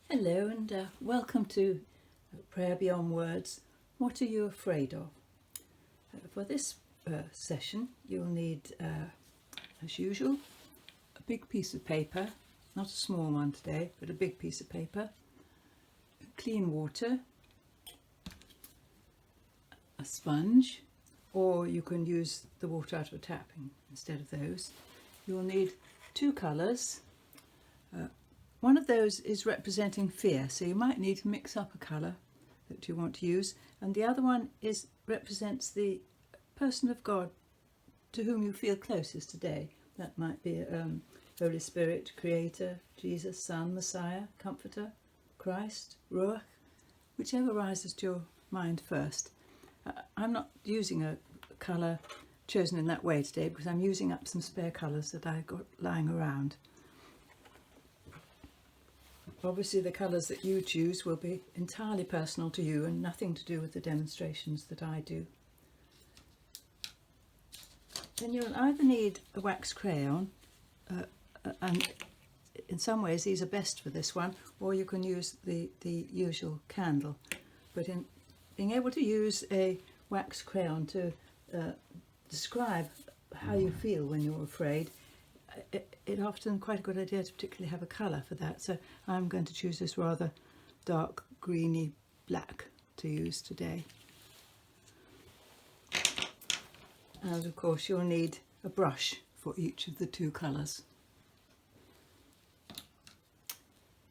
Hello and welcome to Prayer Beyond Words. What are you afraid of? For this session you'll need, as usual, a big piece of paper, not a small one today, but a big piece of paper, clean water, a sponge, or you can use the water out of a tap instead of those. You'll need two colours. One of those is representing fear, so you might need to mix up a colour that you want to use, and the other one represents the person of God to whom you feel closest today. That might be Holy Spirit, Creator, Jesus, Son, Messiah, Comforter, Christ, Ruach, whichever rises to your mind first. I'm not using a colour chosen in that way today because I'm using up some spare colours that I got lying around. Obviously the colours that you choose will be entirely personal to you and nothing to do with the demonstrations that I do. Then you'll either need a wax crayon, and in some ways these are best for this one, or you can use the usual candle. But in being able to use a wax crayon to describe how you feel when you're afraid, it's often quite a good idea to particularly have a colour for that. So I'm going to choose this rather dark greeny black to use today. And of course you'll need a brush for each of the two colours.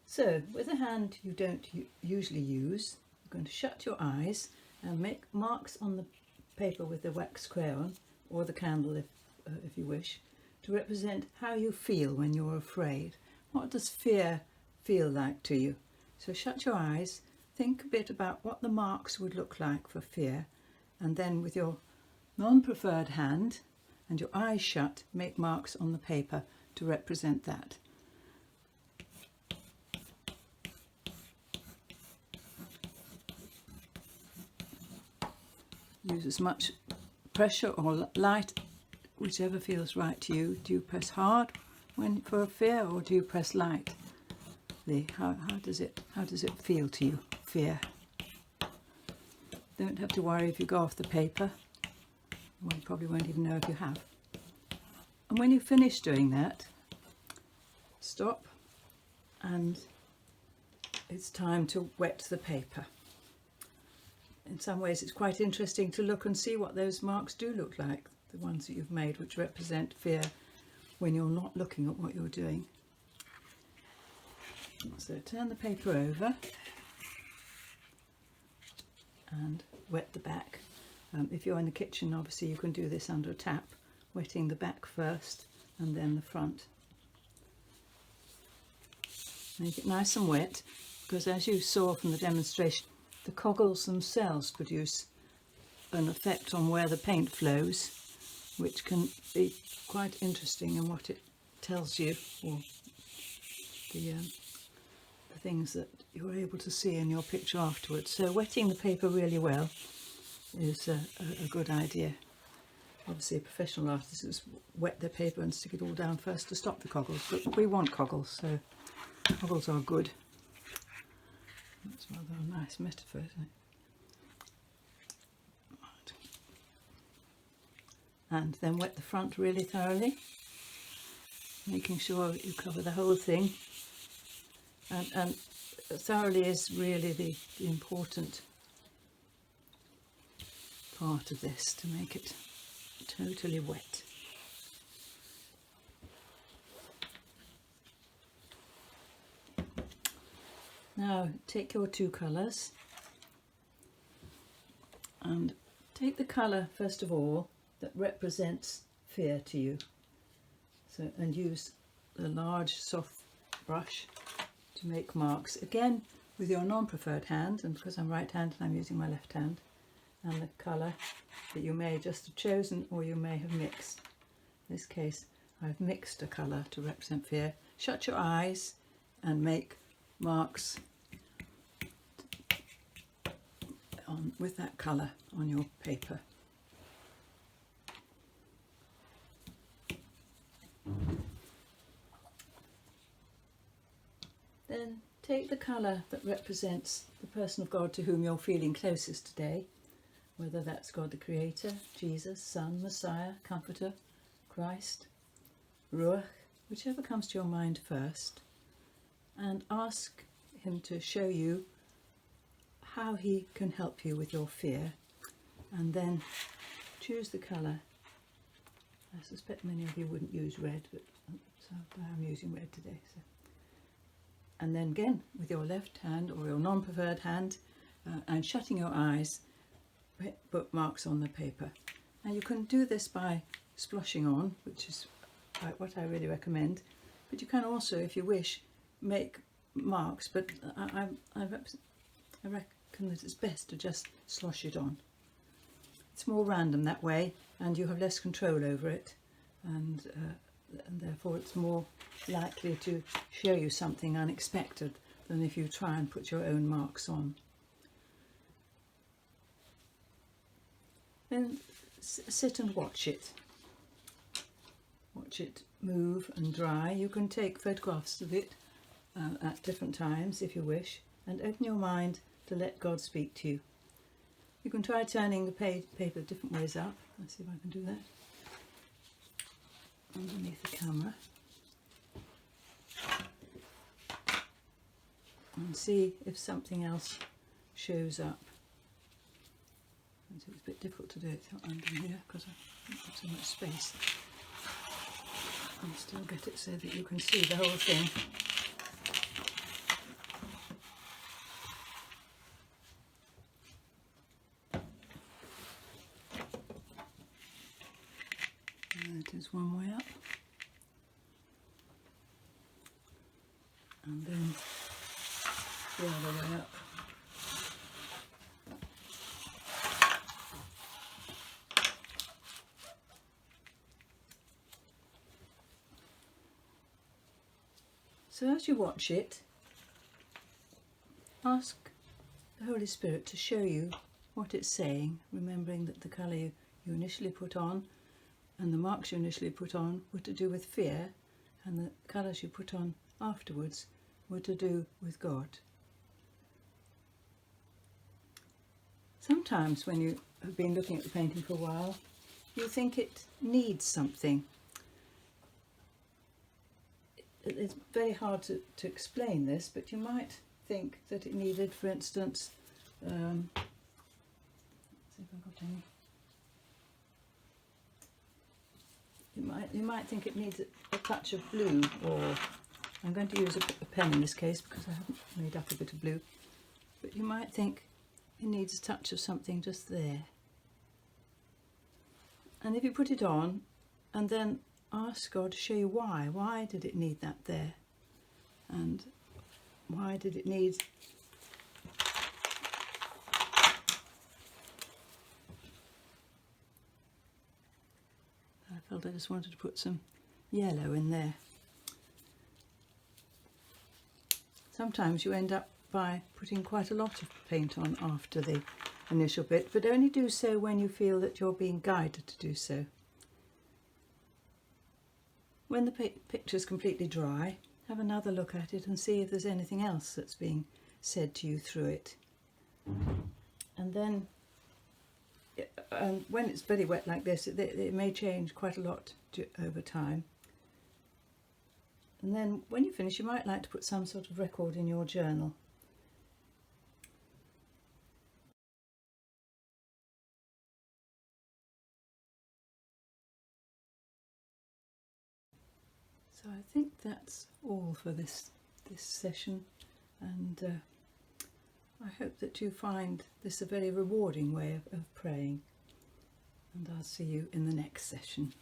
So with a hand you don't usually use, you're going to shut your eyes and make marks on the paper with the wax crayon or the candle if you wish, to represent how you feel when you're afraid. What does fear feel like to you? So shut your eyes, think a bit about what the marks would look like for fear, and then with your non-preferred hand and your eyes shut, make marks on the paper to represent that. Use as much pressure or light, whichever feels right to you. Do you press hard for a fear, or do you press lightly? How does it feel to you, fear? Don't have to worry if you go off the paper. Well, you probably won't even know if you have. And when you finish doing that, stop, and it's time to wet the paper. In some ways it's quite interesting to look and see what those marks do look like, the ones that you've made which represent fear when you're not looking at what you're doing. So turn the paper over and wet the back. If you're in the kitchen, obviously you can do this under a tap, wetting the back first and then the front. Make it nice and wet, because as you saw from the demonstration, the coggles themselves produce an effect on where the paint flows, which can be quite interesting in what it tells you, or the things that you're able to see in your picture afterwards. So wetting the paper really well is a good idea. Obviously professional artists wet their paper and stick it all down first to stop the coggles, but we want coggles, so coggles are good. That's rather a nice metaphor, isn't it? Right. And then wet the front really thoroughly, making sure you cover the whole thing. And thoroughly is really the important part of this, to make it totally wet. Now take your two colours and take the colour first of all that represents fear to you. So, and use a large soft brush to make marks, again with your non-preferred hand, and because I'm right-handed I'm using my left hand, and the colour that you may just have chosen or you may have mixed. In this case I've mixed a colour to represent fear. Shut your eyes and make marks with that colour on your paper. Then take the colour that represents the person of God to whom you're feeling closest today, whether that's God the Creator, Jesus, Son, Messiah, Comforter, Christ, Ruach, whichever comes to your mind first, and ask him to show you how he can help you with your fear, and then choose the colour. I suspect many of you wouldn't use red, but so I'm using red today. So. And then again, with your left hand or your non-preferred hand, and shutting your eyes, put bookmarks on the paper. Now you can do this by sploshing on, which is what I really recommend, but you can also, if you wish, make marks, but I reckon that it's best to just slosh it on. It's more random that way, and you have less control over it, and therefore it's more likely to show you something unexpected than if you try and put your own marks on. Then sit and watch it. Watch it move and dry. You can take photographs of it at different times if you wish, and open your mind to let God speak to you. You can try turning the paper different ways up. Let's see if I can do that. Underneath the camera. And see if something else shows up. It's a bit difficult to do it under here because I don't have so much space. And still get it so that you can see the whole thing. That is one way up, and then the other way up. So as you watch it, ask the Holy Spirit to show you what it's saying, remembering that the colour you initially put on and the marks you initially put on were to do with fear, and the colours you put on afterwards were to do with God. Sometimes when you have been looking at the painting for a while, you think it needs something. It's very hard to explain this, but you might think that it needed, for instance, let's see if I've got any. You might think it needs a touch of blue, or I'm going to use a pen in this case because I haven't made up a bit of blue, but you might think it needs a touch of something just there. And if you put it on and then ask God to show you why did it need that there, and why did it need I felt I just wanted to put some yellow in there. Sometimes you end up by putting quite a lot of paint on after the initial bit, but only do so when you feel that you're being guided to do so. When the picture is completely dry, have another look at it and see if there's anything else that's being said to you through it. And then when it's very wet like this, it may change quite a lot over time. And then when you finish, you might like to put some sort of record in your journal. So I think that's all for this session, and I hope that you find this a very rewarding way of praying, and I'll see you in the next session.